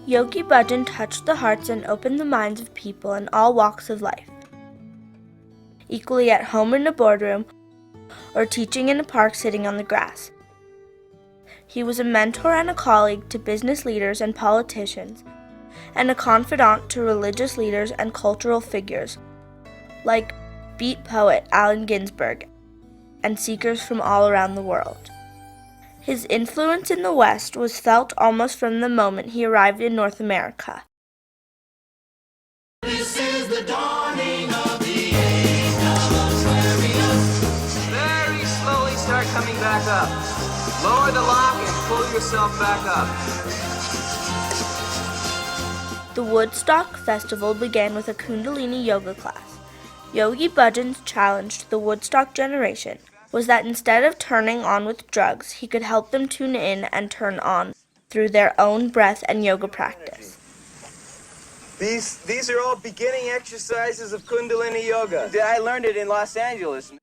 Yogi Bhajan touched the hearts and opened the minds of people in all walks of life, equally at home in a boardroom or teaching in a park sitting on the grass. He was a mentor and a colleague to business leaders and politicians, and a confidant to religious leaders and cultural figures like beat poet Allen Ginsberg and seekers from all around the world. His influence in the West was felt almost from the moment he arrived in North America. This is the dawning of the age of Aquarius. Very slowly start coming back up. Lower the lock and pull yourself back up. The Woodstock Festival began with a Kundalini yoga class. Yogi Bhajan's challenge to the Woodstock generation was that instead of turning on with drugs, he could help them tune in and turn on through their own breath and yoga practice. These are all beginning exercises of Kundalini Yoga. I learned it in Los Angeles.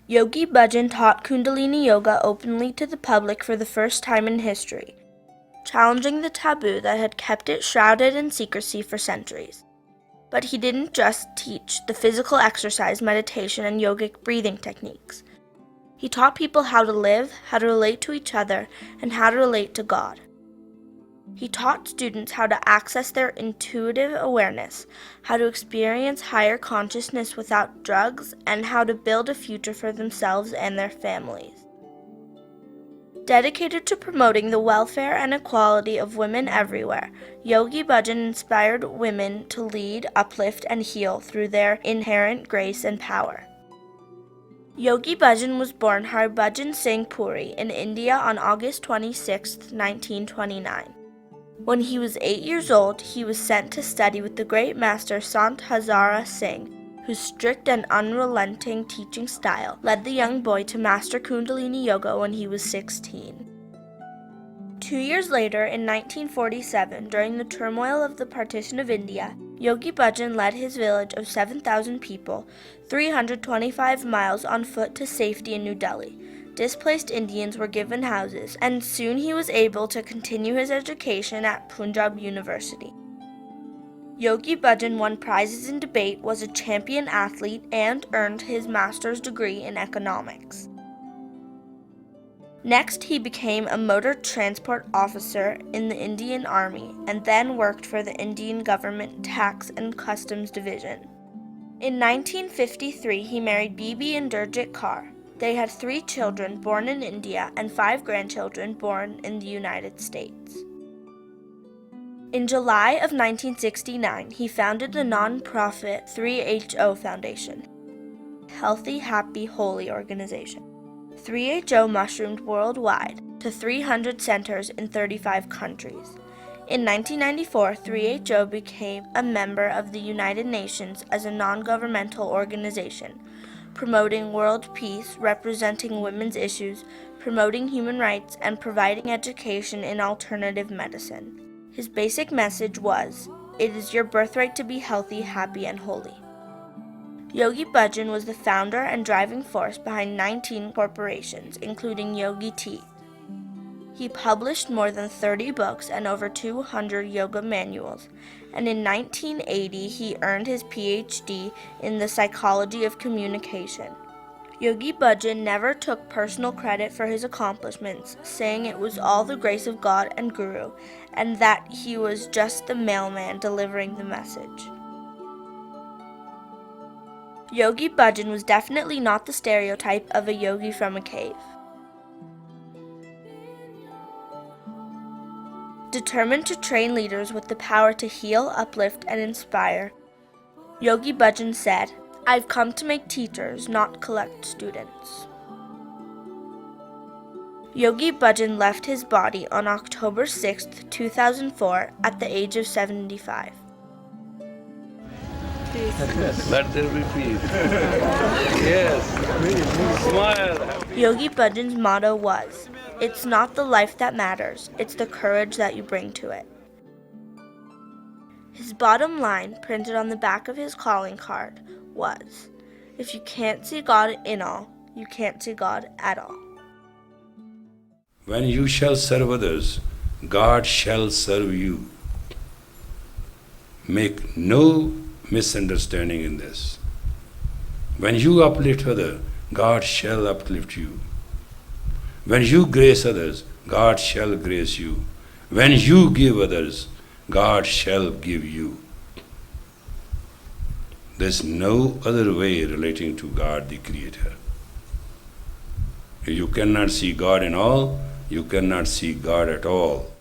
Yogi Bhajan taught Kundalini Yoga openly to the public for the first time in history, challenging the taboo that had kept it shrouded in secrecy for centuries. But he didn't just teach the physical exercise, meditation, and yogic breathing techniques. He taught people how to live, how to relate to each other, and how to relate to God. He taught students how to access their intuitive awareness, how to experience higher consciousness without drugs, and how to build a future for themselves and their families. Dedicated to promoting the welfare and equality of women everywhere, Yogi Bhajan inspired women to lead, uplift, and heal through their inherent grace and power. Yogi Bhajan was born Harbhajan Singh Puri in India on August 26, 1929. When he was 8 years old, he was sent to study with the great master Sant Hazara Singh, whose strict and unrelenting teaching style led the young boy to master Kundalini Yoga when he was 16. 2 years later, in 1947, during the turmoil of the partition of India, Yogi Bhajan led his village of 7,000 people 325 miles on foot to safety in New Delhi. Displaced Indians were given houses, and soon he was able to continue his education at Punjab University. Yogi Bhajan won prizes in debate, was a champion athlete, and earned his master's degree in economics. Next, he became a motor transport officer in the Indian Army and then worked for the Indian government Tax and Customs Division. In 1953, he married Bibi Inderjit Kaur. They had 3 children born in India and 5 grandchildren born in the United States. In July of 1969, he founded the non-profit 3HO Foundation, Healthy, Happy, Holy organization. 3HO mushroomed worldwide to 300 centers in 35 countries. In 1994, 3HO became a member of the United Nations as a non-governmental organization, promoting world peace, representing women's issues, promoting human rights, and providing education in alternative medicine. His basic message was, "It is your birthright to be healthy, happy, and holy." Yogi Bhajan was the founder and driving force behind 19 corporations, including Yogi Tea. He published more than 30 books and over 200 yoga manuals, and in 1980 he earned his PhD in the psychology of communication. Yogi Bhajan never took personal credit for his accomplishments, saying it was all the grace of God and Guru, and that he was just the mailman delivering the message. Yogi Bhajan was definitely not the stereotype of a yogi from a cave. Determined to train leaders with the power to heal, uplift, and inspire, Yogi Bhajan said, "I've come to make teachers, not collect students." Yogi Bhajan left his body on October 6, 2004, at the age of 75. Let there be peace. Yes. Smile. Yogi Bhajan's motto was, "It's not the life that matters, it's the courage that you bring to it." His bottom line, printed on the back of his calling card, was, "If you can't see God in all, you can't see God at all." When you shall serve others, God shall serve you. Make no misunderstanding in this. When you uplift others, God shall uplift you. When you grace others, God shall grace you. When you give others, God shall give you. There's no other way relating to God the Creator. If you cannot see God in all, you cannot see God at all.